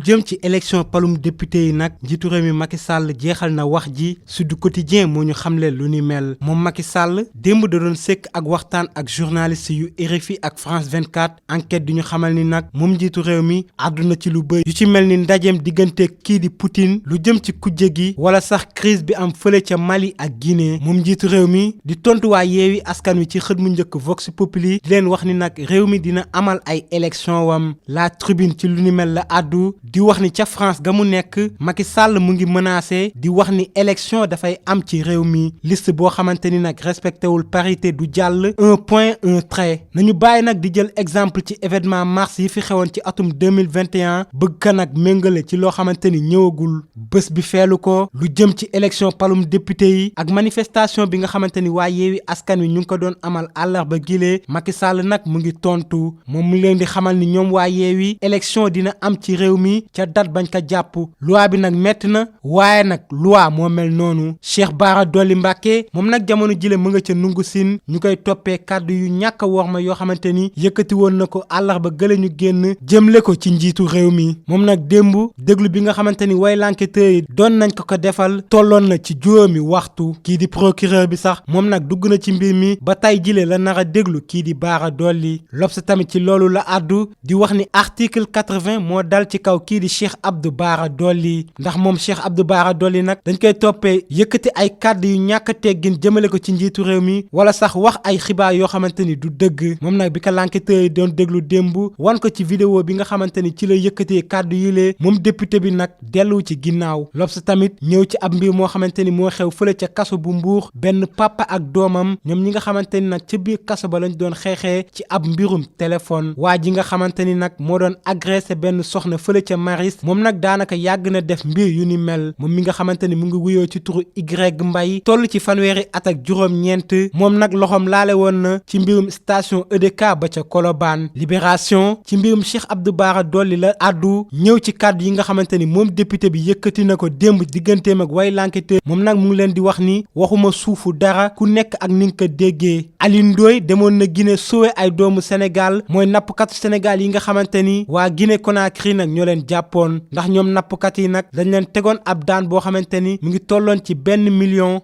jëm ci élection palum député yi nag njiitu réew mi Macky Sall jeexal na wax ji Sud Quotidien moo ñu xamle lu ni mel moom Macky Sall démb da doon sekk ak waxtaan ak journaliste yu RFI ak France 24 enquête di ñu xamal ni nag moom njiitu réew mi àdduna ci lu bëri yu ci mel ni ndajeem diggante kii di Poutine lu jëm ci kujje gi wala sax crise bi am fële ca Mali ak Guinée moom njiitu réew mi di tontu waa Yewwi Askan Wi ci xët mu njëkk Vox Populi di leen wax ni nag réew mi dina amal ay élection wam La Tribune ci lu ni mel la àddu di wax ni ca France ga mu nekk Macky Sall mu ngi menacé di wax ni élection dafay am ci réew mi liste boo xamante ni nag respecté wul parité du jàll un point un trait nañu bàyyi nag di jël exemple ci événement mars yi fi xewoon ci atum 2021 bëgg ka nag méngale ci loo xamante ni ñëwagul bés bi feelu ko lu jëm ci élection palum député yi ak manifestation bi nga xamante ni waa Yewwi Askan Wi ñu ngi ko doon amal àllarba gilee Macky Sall nag mu ngi tontu moom mu leen di xamal ni ñoom waa Yewwi élection dina am ci réew mi ca date bañ ko jàpp loi bi nag metti na waaye nag loi moo mel noonu Cheikh Bara Dolly Mbacké moom nag jamono jile mu nga ca nungu siin ñu koy toppee kàddu yu ñàkk a worma yoo xamante ni yëkkati woon na ko àllarba gële ñu génn jëmle ko ci njiitu réew mi moom nag démb déglu bi nga xamante ni way l'enquêteur yi doon nañ ko defal tolloon na ci juróomi waxtu kii di procureur bi sax moom nag dugg na ci mbir mi ba tey jile la nar a déglu kii di Bara Dolly L'Obs tamit ci loolu la àddu di wax ni article 80 moo dal ci kaw kii di Cheikh Abdou Bara Dolly ndax moom Cheikh Abdou Bara Dolly nag dañ koy toppee yëkkati ay kàddu yu ñàkk a teggin jëmale ko ci njiitu réew mi wala sax wax ay xibaar yoo xamante ni du dëgg moom nag bi ko l'enquêteur yi doon déglu démb wan ko ci vidéo bi nga xamante ni ci la yëkkatee kàddu yi lee moom député bi nag dellu ci ginnaaw L'Obs tamit ñëw ci ab mbir moo xamante ni moo xew fële ca kaso bu Mbuur benn papa ak doomam ñoom ñi nga xamante ni nag ca biir kaso ba lañ doon xeexee ci ab mbirum téléphone waa ji nga xamante ni nag moo doon agressé benn soxna fële ca Maris moom nag daanaka yàgg na def mbir yu ni mel moom mi nga xamante ni mu ngi wuyoo ci turu Y Mbay toll ci fanweeri at ak juróom-ñeent moom nag loxoom laale woon na ci mbirum station EDK ba ca Colobane Libération ci mbirum Cheikh Abdou Bara Dolly la àddu ñëw ci kàddu yi nga xamante ni moom député bi yëkkati na ko démb digganteem ak way l'enquêteur moom nag mu ngi leen di wax ni waxuma suufu dara ku nekk ak ni nga ko déggee Alioune Ndoye demoon na Guinée sauvé ay doomu Sénégal mooy nappkatu Sénégal yi nga xamante ni waa Guinée Conakry nag ñoo leen jàppoon ndax ñoom nappkat yi nag dañ leen tegoon ab daan boo xamante ni mu ngi tolloon ci 1,3 million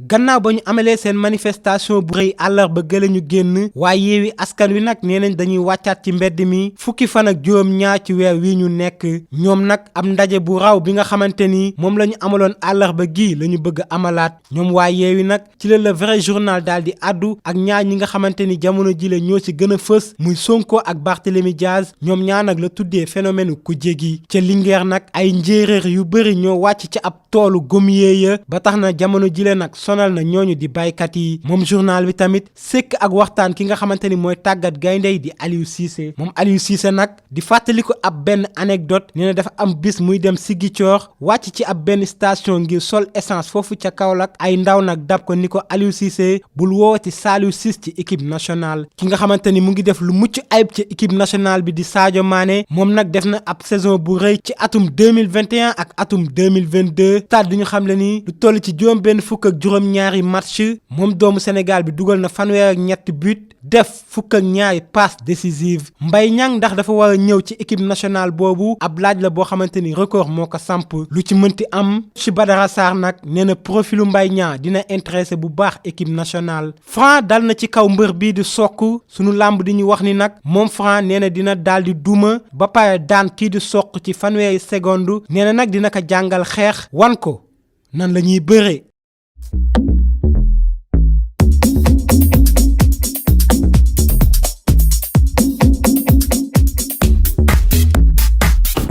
gannaaw ba ñu amalee seen manifestation bu rëy àllarba gële ñu génn waaye Yewwi Askan Wi nag nee nañ dañuy wàccaat ci mbedd mi fukki fan ak juróom-ñaar ci weer wi ñu nekk ñoom nag am ndaje bu raw bi nga xamante ni moom la ñu amaloon àllarba gi la ñu bëgg amalaat ñoom waa Yewwi nag ci la Le Vrai Journal daal di addu ak ñaar ñi nga xamante ni jamono jile ñoo ci gën a fës muy Sonko ak Barthélémy Diaz ñoom ñaar nag la tuddee phénomène ku jégi ca Linguère nag ay njéeréer yu bëri ñoo wàcc ci ab toolu gommier ya ba tax na jamono jile nag sonal na ñooñu di baykat yi moom journal bi tamit sekk ak waxtaan ki nga xamante ni mooy tàggat gayndey di Aliou Cissé moom Aliou Cissé nag di fàttali ko ab benn anecdote nee na dafa am bis muy dem Ziguinchor wàcc ci ab benn station ngir sol essence foofu ca Kaolack ay ndaw nag dab ko ni ko Aliou Cissé bul wooti Saliou Ciss ci équipe nationale ki nga xamante ni mu ngi def lu mucc ayib ci équipe nationale bi di Sadio Mané moom nag def na ab saison bu rëy ci atum 2021 ak atum 2022 stade duñu xam le ni lu toll ci juróom-benn fukk ak juróom-ñaari match moom doomu Sénégal bi dugal na fanweer ak ñetti but def fukk ak ñaari passe décisive Mbaye Niang ndax dafa war a ñëw ci équipe nationale boobu ab laaj la boo xamante ni record moo ko samp lu ci mënti am ci Badara Sarr nag nee na profilu Mbaye Niang dina intéressé bu baax équipe nationale Franc dal na ci kaw mbër bii di Sokh sunu làmb di ñu wax ni nag moom Franc nee na dina daal di duma ba pare daan kii di Sokh ci fanweeri seconde nee na nag dina ko jàngal xeex wan ko nan la ñuy bëree